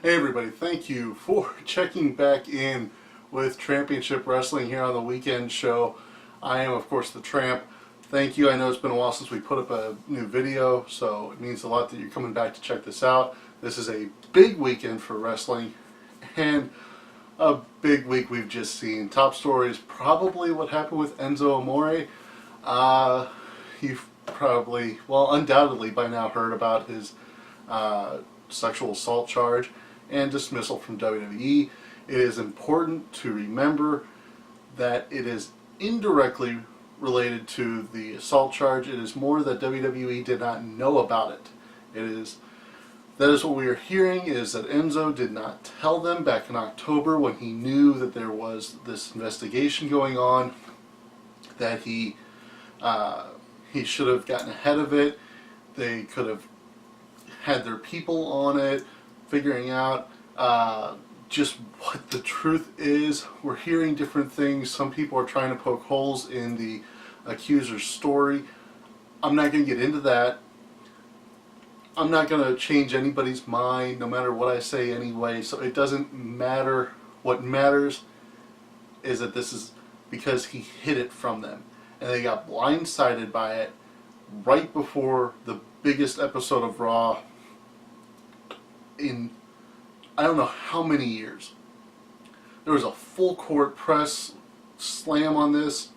Hey everybody, thank you for checking back in with Trampionship Wrestling here on the weekend show. I am, of course, the Tramp. Thank you. I know it's been a while since we put up a new video, so it means a lot that you're coming back to check this out. This is a big weekend for wrestling, and a big week we've just seen. Top story is probably what happened with Enzo Amore. You've probably, well, undoubtedly by now heard about his sexual assault charge and dismissal from WWE. It is important to remember that it is indirectly related to the assault charge. It is more that WWE did not know about it. That is what we are hearing, is that Enzo did not tell them back in October when he knew that there was this investigation going on, that he should have gotten ahead of it. They could have had their people on it, figuring out just what the truth is. We're hearing different things. Some people are trying to poke holes in the accuser's story. I'm not going to get into that. I'm not going to change anybody's mind, no matter what I say anyway, so it doesn't matter. What matters is that this is because he hid it from them, and they got blindsided by it right before the biggest episode of Raw in I don't know how many years. There was a full court press slam on this.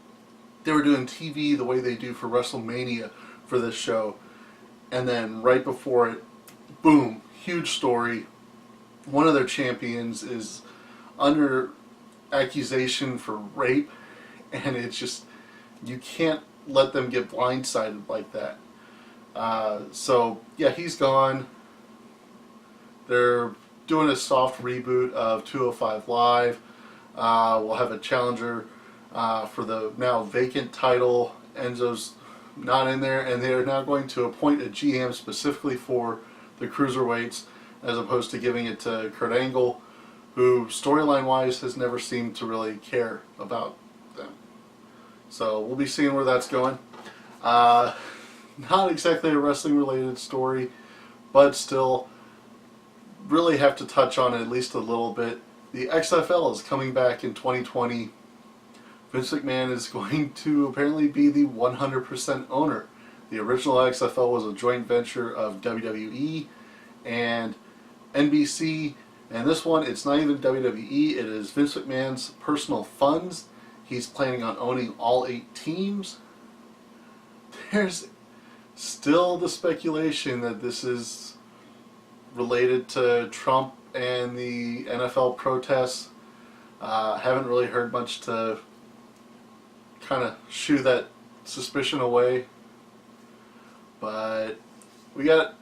They were doing TV the way they do for WrestleMania for this show, and then right before it, boom, huge story. One of their champions is under accusation for rape, and it's just, you can't let them get blindsided like that. So yeah, he's gone. They're doing a soft reboot of 205 Live. We'll have a challenger for the now vacant title. Enzo's not in there, and they are now going to appoint a GM specifically for the cruiserweights, as opposed to giving it to Kurt Angle, who storyline-wise has never seemed to really care about them. So we'll be seeing where that's going. Not exactly a wrestling-related story, but still, really have to touch on it at least a little bit. The XFL is coming back in 2020. Vince McMahon is going to apparently be the 100% owner. The original XFL was a joint venture of WWE and NBC, and this one, it's not even WWE, it is Vince McMahon's personal funds. He's planning on owning all 8 teams. There's still the speculation that this is related to Trump and the NFL protests. Haven't really heard much to kind of shoo that suspicion away, but we got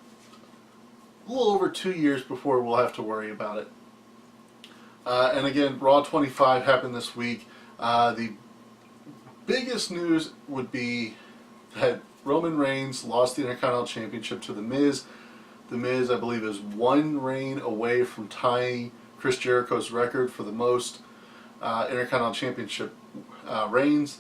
a little over 2 years before we'll have to worry about it. And again, Raw 25 happened this week. The biggest news would be that Roman Reigns lost the Intercontinental Championship to The Miz. The Miz, I believe, is 1 reign away from tying Chris Jericho's record for the most Intercontinental Championship reigns.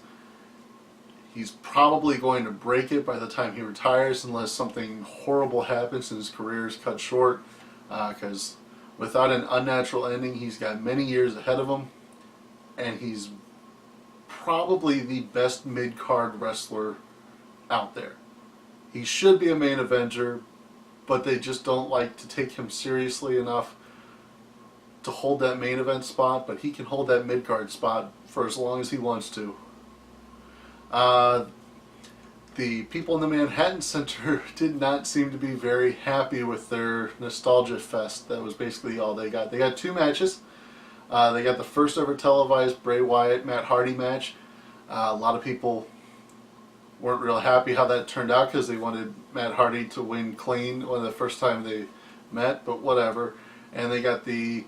He's probably going to break it by the time he retires, unless something horrible happens and his career is cut short. Because without an unnatural ending, he's got many years ahead of him, and he's probably the best mid-card wrestler out there. He should be a main eventer, but they just don't like to take him seriously enough to hold that main event spot, but he can hold that mid-card spot for as long as he wants to. The people in the Manhattan Center did not seem to be very happy with their Nostalgia Fest. That was basically all they got. They got 2 matches. They got the first ever televised Bray Wyatt Matt Hardy match. A lot of people weren't real happy how that turned out, because they wanted Matt Hardy to win clean when the first time they met, but whatever. And they got the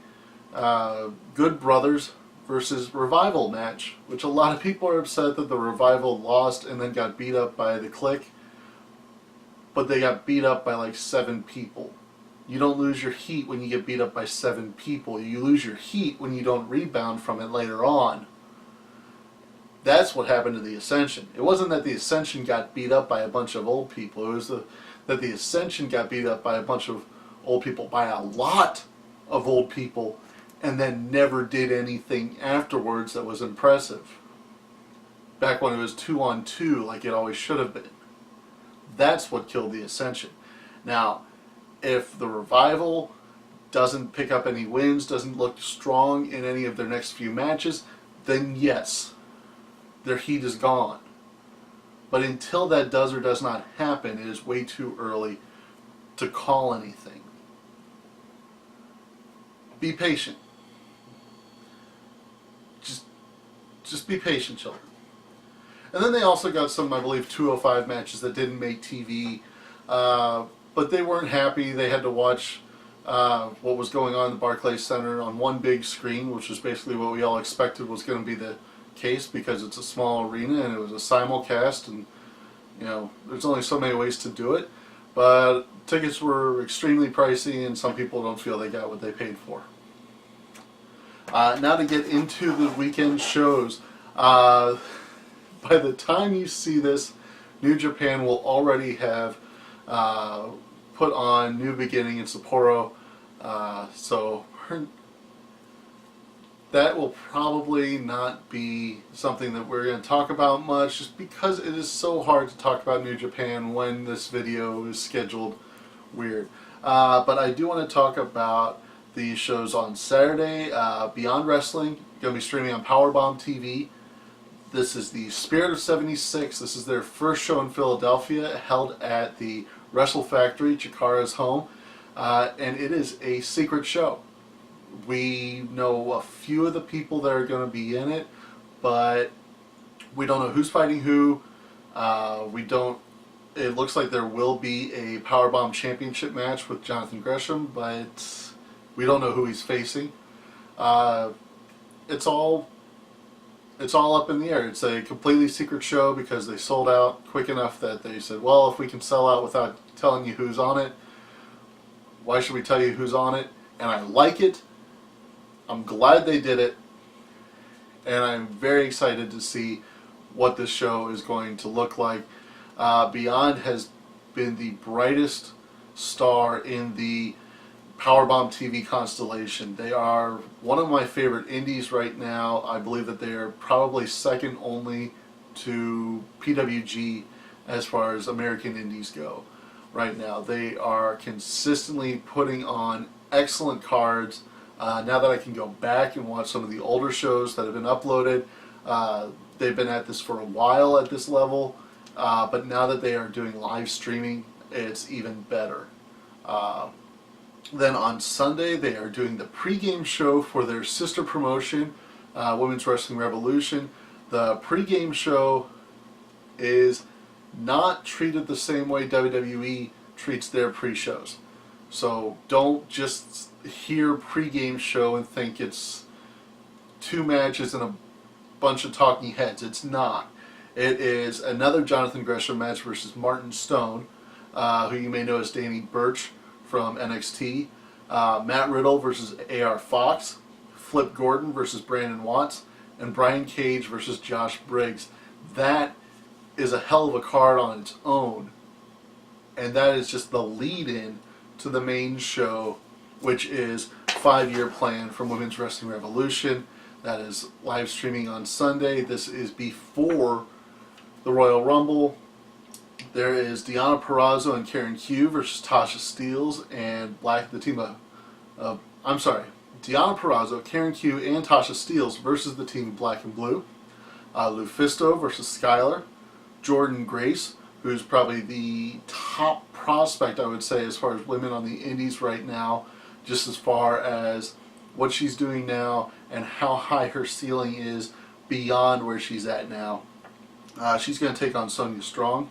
Good Brothers versus Revival match, which a lot of people are upset that the Revival lost and then got beat up by the Clique, but they got beat up by like 7 people. You don't lose your heat when you get beat up by 7 people. You lose your heat when you don't rebound from it later on. That's what happened to the Ascension. It wasn't that the Ascension got beat up by a bunch of old people. It was that the Ascension got beat up by a bunch of old people, by a lot of old people and then never did anything afterwards that was impressive. Back when it was 2-on-2 like it always should have been. That's what killed the Ascension. Now, if the Revival doesn't pick up any wins, doesn't look strong in any of their next few matches, then yes, their heat is gone. But until that does or does not happen, it is way too early to call anything. Be patient. Just be patient, children. And then they also got some, I believe, 205 matches that didn't make TV, but they weren't happy. They had to watch what was going on in the Barclays Center on one big screen, which was basically what we all expected was going to be the case because it's a small arena and it was a simulcast, and you know there's only so many ways to do it. But tickets were extremely pricey, and some people don't feel they got what they paid for. Now to get into the weekend shows. By the time you see this, New Japan will already have put on New Beginning in Sapporo, so that will probably not be something that we're going to talk about much, just because it is so hard to talk about New Japan when this video is scheduled weird. But I do want to talk about the shows on Saturday. Beyond Wrestling, going to be streaming on Powerbomb TV. This is the Spirit of 76. This is their first show in Philadelphia, held at the Wrestle Factory, Chikara's home, and it is a secret show. We know a few of the people that are going to be in it, but we don't know who's fighting who. It looks like there will be a Powerbomb Championship match with Jonathan Gresham, but we don't know who he's facing. It's all up in the air. It's a completely secret show because they sold out quick enough that they said, well, if we can sell out without telling you who's on it, why should we tell you who's on it? And I like it. I'm glad they did it. And I'm very excited to see what this show is going to look like. Beyond has been the brightest star in the Powerbomb TV constellation. They are one of my favorite indies right now. I believe that they are probably second only to PWG as far as American indies go right now. They are consistently putting on excellent cards. Now that I can go back and watch some of the older shows that have been uploaded, they've been at this for a while at this level, but now that they are doing live streaming, it's even better. Then on Sunday, they are doing the pregame show for their sister promotion, Women's Wrestling Revolution. The pregame show is not treated the same way WWE treats their pre-shows. So don't just hear pregame show and think it's 2 matches and a bunch of talking heads. It's not. It is another Jonathan Gresham match versus Martin Stone, who you may know as Danny Burch from NXT, Matt Riddle versus AR Fox, Flip Gordon versus Brandon Watts, and Brian Cage versus Josh Briggs. That is a hell of a card on its own, and that is just the lead-in to the main show, which is 5-year plan from Women's Wrestling Revolution. That is live streaming on Sunday. This is before the Royal Rumble. There is Deonna Purrazzo and Karen Q versus Tasha Steelz and Deonna Purrazzo, Karen Q, and Tasha Steelz versus the team Black and Blue. Lufisto versus Skylar. Jordan Grace, who's probably the top prospect, I would say, as far as women on the indies right now, just as far as what she's doing now and how high her ceiling is beyond where she's at now. She's going to take on Sonya Strong.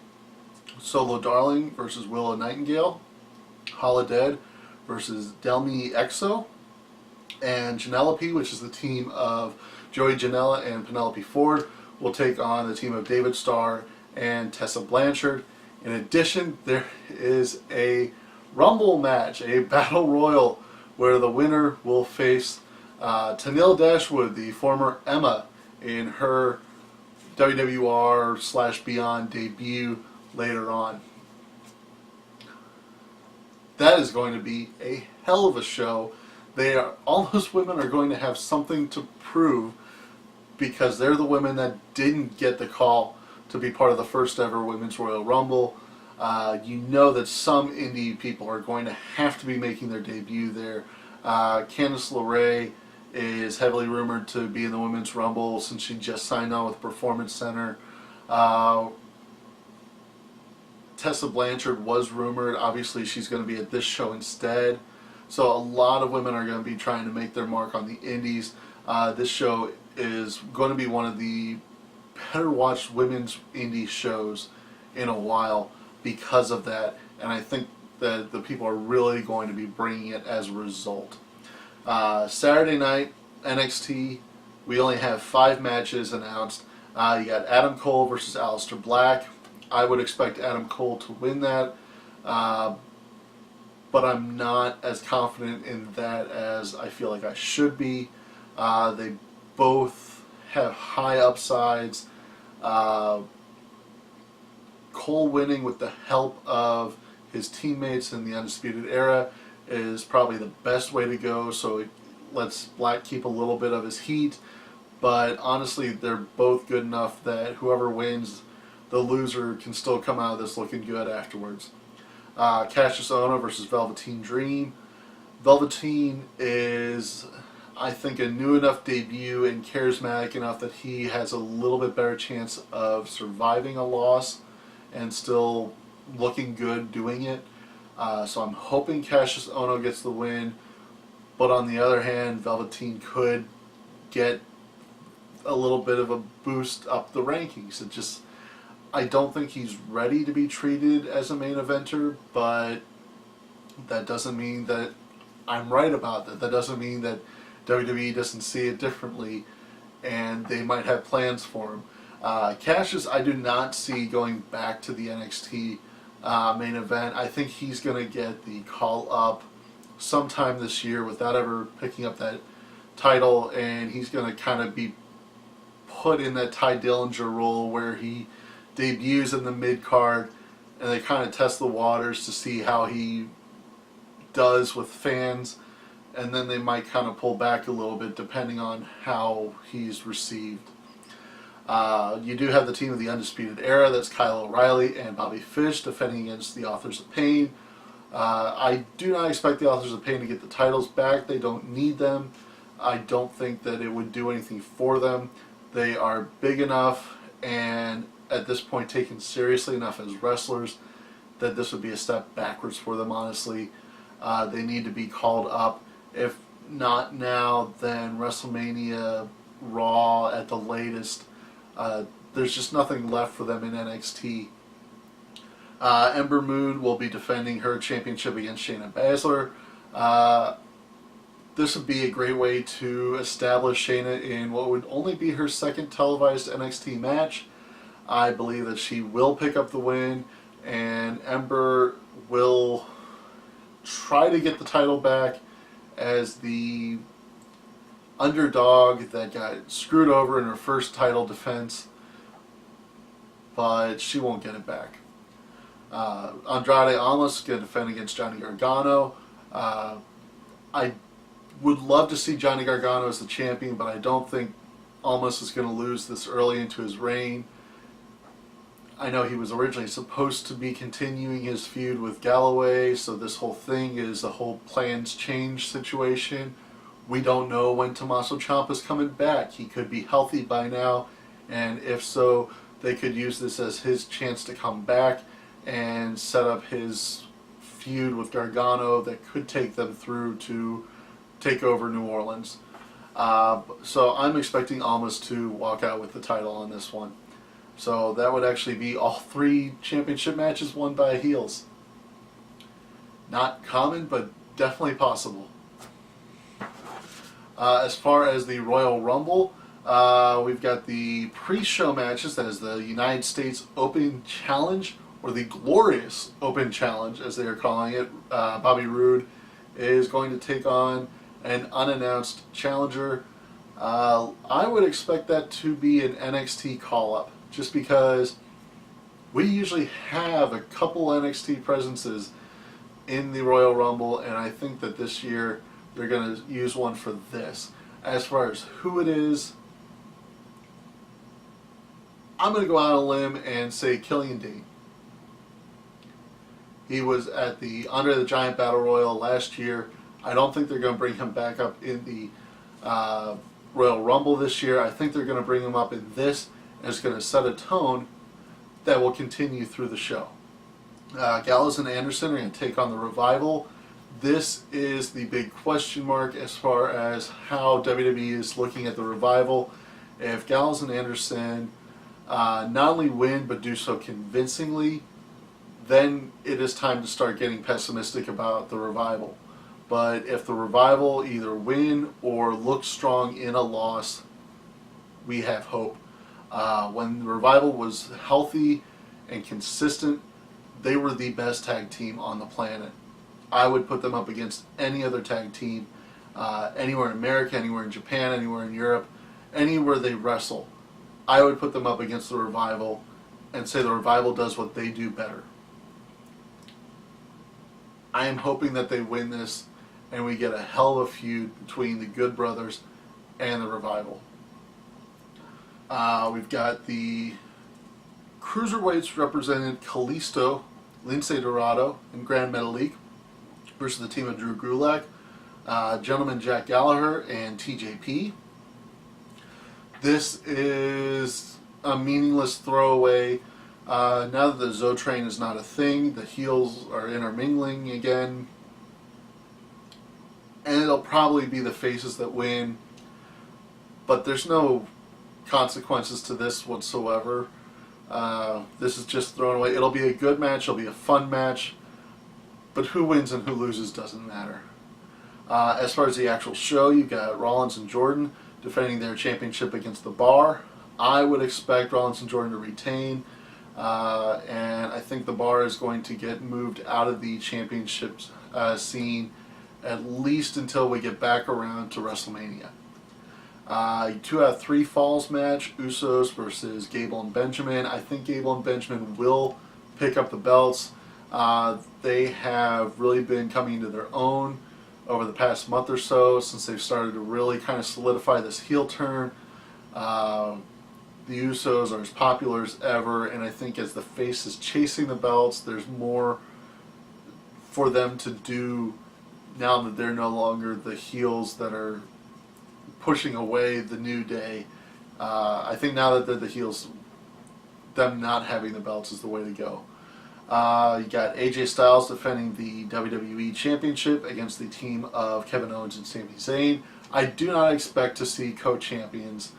Solo Darling versus Willow Nightingale, Holodead versus Delmi Exo, and Janelle, which is the team of Joey Janela and Penelope Ford, will take on the team of David Starr and Tessa Blanchard. In addition, there is a Rumble match, a Battle Royal, where the winner will face Tenille Dashwood, the former Emma, in her WWR/Beyond debut later on. That is going to be a hell of a show. All those women are going to have something to prove because they're the women that didn't get the call to be part of the first ever Women's Royal Rumble. You know that some indie people are going to have to be making their debut there. Candice LeRae is heavily rumored to be in the Women's Rumble since she just signed on with Performance Center. Tessa Blanchard was rumored. Obviously, she's going to be at this show instead. So a lot of women are going to be trying to make their mark on the indies. This show is going to be one of the better watched women's indie shows in a while because of that. And I think that the people are really going to be bringing it as a result. Saturday night, NXT, we only have 5 matches announced. You got Adam Cole versus Aleister Black. I would expect Adam Cole to win that, but I'm not as confident in that as I feel like I should be. They both have high upsides. Cole winning with the help of his teammates in the Undisputed Era is probably the best way to go, so it lets Black keep a little bit of his heat, but honestly they're both good enough that whoever wins, the loser can still come out of this looking good afterwards. Cassius Ohno versus Velveteen Dream. Velveteen is, I think, a new enough debut and charismatic enough that he has a little bit better chance of surviving a loss and still looking good doing it. So I'm hoping Cassius Ohno gets the win, but on the other hand, Velveteen could get a little bit of a boost up the rankings. I don't think he's ready to be treated as a main eventer, but that doesn't mean that I'm right about that. That doesn't mean that WWE doesn't see it differently, and they might have plans for him. Cassius, I do not see going back to the NXT main event. I think he's going to get the call up sometime this year without ever picking up that title, and he's going to kind of be put in that Ty Dillinger role where he debuts in the mid-card and they kind of test the waters to see how he does with fans, and then they might kind of pull back a little bit depending on how he's received. You do have the team of the Undisputed Era. That's Kyle O'Reilly and Bobby Fish defending against the Authors of Pain. I do not expect the Authors of Pain to get the titles back. They don't need them. I don't think that it would do anything for them. They are big enough and at this point taken seriously enough as wrestlers that this would be a step backwards for them, honestly. They need to be called up. If not now, then WrestleMania, Raw at the latest. There's just nothing left for them in NXT. Ember Moon will be defending her championship against Shayna Baszler. This would be a great way to establish Shayna in what would only be her second televised NXT match. I believe that she will pick up the win, and Ember will try to get the title back as the underdog that got screwed over in her first title defense, but she won't get it back. Andrade Almas is going to defend against Johnny Gargano. I would love to see Johnny Gargano as the champion, but I don't think Almas is going to lose this early into his reign. I know he was originally supposed to be continuing his feud with Galloway, so this whole thing is a whole plans change situation. We don't know when Tommaso Ciampa's coming back. He could be healthy by now, and if so, they could use this as his chance to come back and set up his feud with Gargano that could take them through to take over New Orleans. So I'm expecting Almas to walk out with the title on this one. So that would actually be all 3 championship matches won by heels. Not common, but definitely possible. As far as the Royal Rumble, we've got the pre-show matches. That is the United States Open Challenge, or the Glorious Open Challenge, as they are calling it. Bobby Roode is going to take on an unannounced challenger. I would expect that to be an NXT call-up, just because we usually have a couple NXT presences in the Royal Rumble, and I think that this year they're going to use one for this. As far as who it is, I'm going to go out on a limb and say Killian Dane. He was at the Andre the Giant Battle Royal last year. I don't think they're going to bring him back up in the Royal Rumble this year. I think they're going to bring him up in this, and it's going to set a tone that will continue through the show. Gallows and Anderson are going to take on the Revival. This is the big question mark as far as how WWE is looking at the Revival. If Gallows and Anderson not only win but do so convincingly, then it is time to start getting pessimistic about the Revival. But if the Revival either win or look strong in a loss, we have hope. When the Revival was healthy and consistent, they were the best tag team on the planet. I would put them up against any other tag team, anywhere in America, anywhere in Japan, anywhere in Europe, anywhere they wrestle. I would put them up against the Revival and say the Revival does what they do better. I am hoping that they win this and we get a hell of a feud between the Good Brothers and the Revival. We've got the Cruiserweights represented Kalisto, Lince Dorado, and Grand Metalik versus the team of Drew Gulak, Gentleman Jack Gallagher, and TJP. This is a meaningless throwaway. Now that the Zo Train is not a thing, the heels are intermingling again, and it'll probably be the faces that win, but there's no consequences to this whatsoever. This is just thrown away. It'll be a good match, it'll be a fun match, but who wins and who loses doesn't matter. As far as the actual show, you've got Rollins and Jordan defending their championship against the Bar. I would expect Rollins and Jordan to retain, and I think the Bar is going to get moved out of the championship scene at least until we get back around to WrestleMania. 2 out of 3 falls match, Usos versus Gable and Benjamin. I think Gable and Benjamin will pick up the belts. They have really been coming into their own over the past month or so since they've started to really kind of solidify this heel turn. The Usos are as popular as ever, and I think as the face is chasing the belts, there's more for them to do now that they're no longer the heels that are pushing away the New Day. I think now that they're the heels, them not having the belts is the way to go. You got AJ Styles defending the WWE Championship against the team of Kevin Owens and Sami Zayn. I do not expect to see co-champions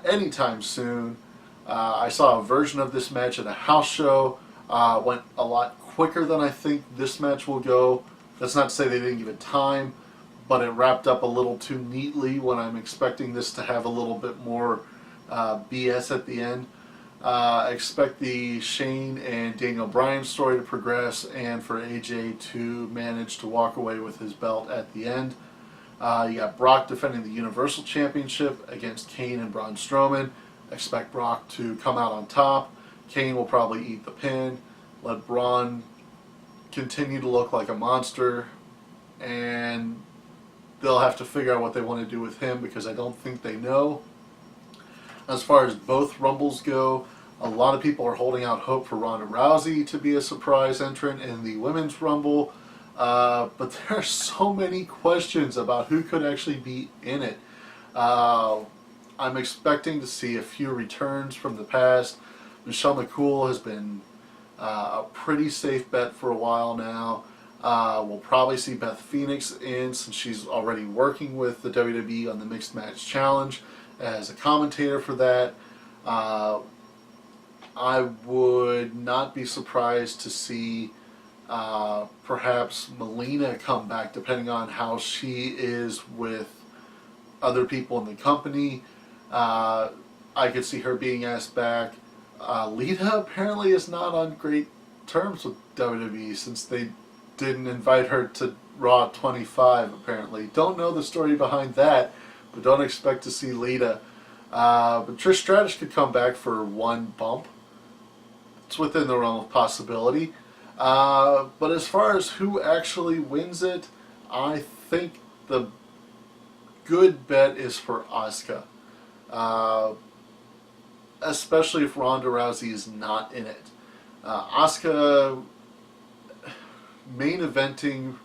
anytime soon. I saw a version of this match at a house show. Went a lot quicker than I think this match will go. That's not to say they didn't give it time, but it wrapped up a little too neatly when I'm expecting this to have a little bit more BS at the end. I expect the Shane and Daniel Bryan story to progress and for AJ to manage to walk away with his belt at the end. You got Brock defending the Universal Championship against Kane and Braun Strowman. Expect Brock to come out on top. Kane will probably eat the pin. Let Braun continue to look like a monster, and they'll have to figure out what they want to do with him because I don't think they know. As far as both Rumbles go, a lot of people are holding out hope for Ronda Rousey to be a surprise entrant in the Women's Rumble, but there are so many questions about who could actually be in it. I'm expecting to see a few returns from the past. Michelle McCool has been a pretty safe bet for a while now. We'll probably see Beth Phoenix in since she's already working with the WWE on the Mixed Match Challenge as a commentator for that. I would not be surprised to see perhaps Melina come back depending on how she is with other people in the company. I could see her being asked back. Lita apparently is not on great terms with WWE since they didn't invite her to Raw 25 apparently. Don't know the story behind that, but don't expect to see Lita. But Trish Stratus could come back for one bump. It's within the realm of possibility. But as far as who actually wins it, I think the good bet is for Asuka. Especially if Ronda Rousey is not in it. Asuka main eventing,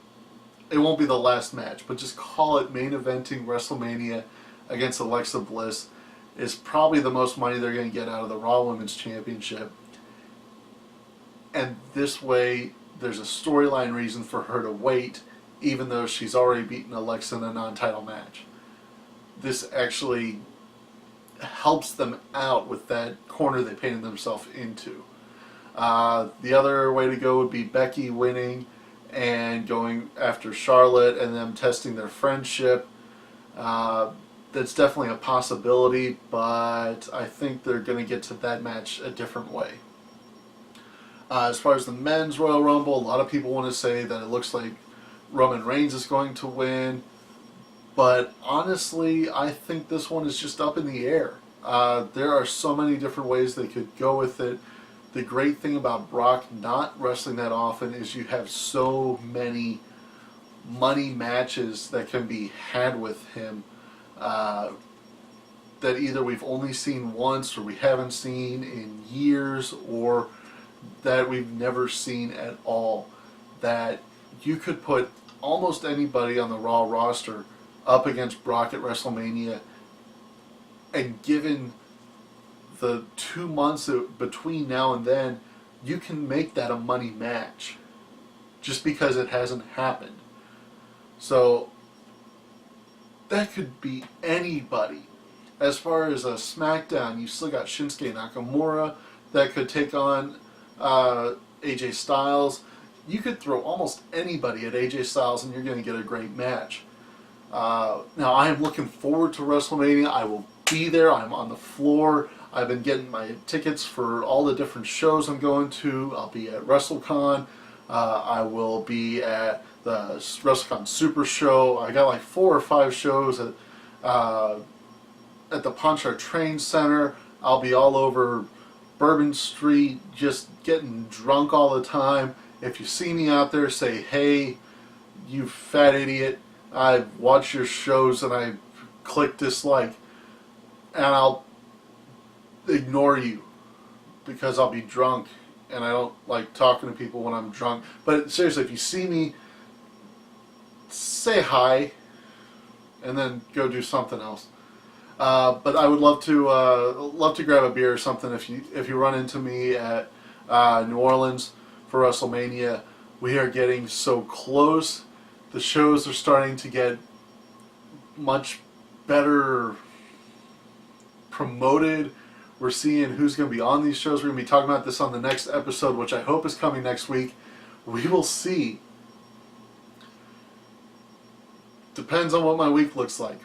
it won't be the last match, but just call it main eventing WrestleMania against Alexa Bliss is probably the most money they're going to get out of the Raw Women's Championship. And this way, there's a storyline reason for her to wait, even though she's already beaten Alexa in a non-title match. This actually helps them out with that corner they painted themselves into. The other way to go would be Becky winning and going after Charlotte and them testing their friendship. That's definitely a possibility, but I think they're going to get to that match a different way. As far as the men's Royal Rumble, a lot of people want to say that it looks like Roman Reigns is going to win, but honestly, I think this one is just up in the air. There are so many different ways they could go with it. The great thing about Brock not wrestling that often is you have so many money matches that can be had with him that either we've only seen once or we haven't seen in years or that we've never seen at all. That you could put almost anybody on the Raw roster up against Brock at WrestleMania, and given the 2 months between now and then, you can make that a money match just because it hasn't happened. So that could be anybody. As far as a SmackDown, you still got Shinsuke Nakamura that could take on AJ Styles. You could throw almost anybody at AJ Styles and you're going to get a great match. Now I am looking forward to WrestleMania. I will be there. I'm on the floor. I've been getting my tickets for all the different shows I'm going to. I'll be at WrestleCon. I will be at the WrestleCon Super Show. I got like 4 or 5 shows at the Pontchartrain Train Center. I'll be all over Bourbon Street, just getting drunk all the time. If you see me out there, say, "Hey, you fat idiot, I watch your shows and I click dislike," and I'll ignore you because I'll be drunk and I don't like talking to people when I'm drunk. But seriously, if you see me, say hi and then go do something else. But I would love to grab a beer or something if you run into me at New Orleans for WrestleMania. We are getting so close. The shows are starting to get much better promoted. We're seeing who's going to be on these shows. We're going to be talking about this on the next episode, which I hope is coming next week. We will see. Depends on what my week looks like.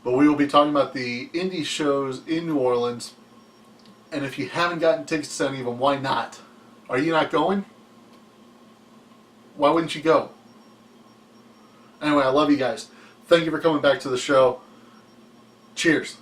But we will be talking about the indie shows in New Orleans. And if you haven't gotten tickets to any of them, why not? Are you not going? Why wouldn't you go? Anyway, I love you guys. Thank you for coming back to the show. Cheers.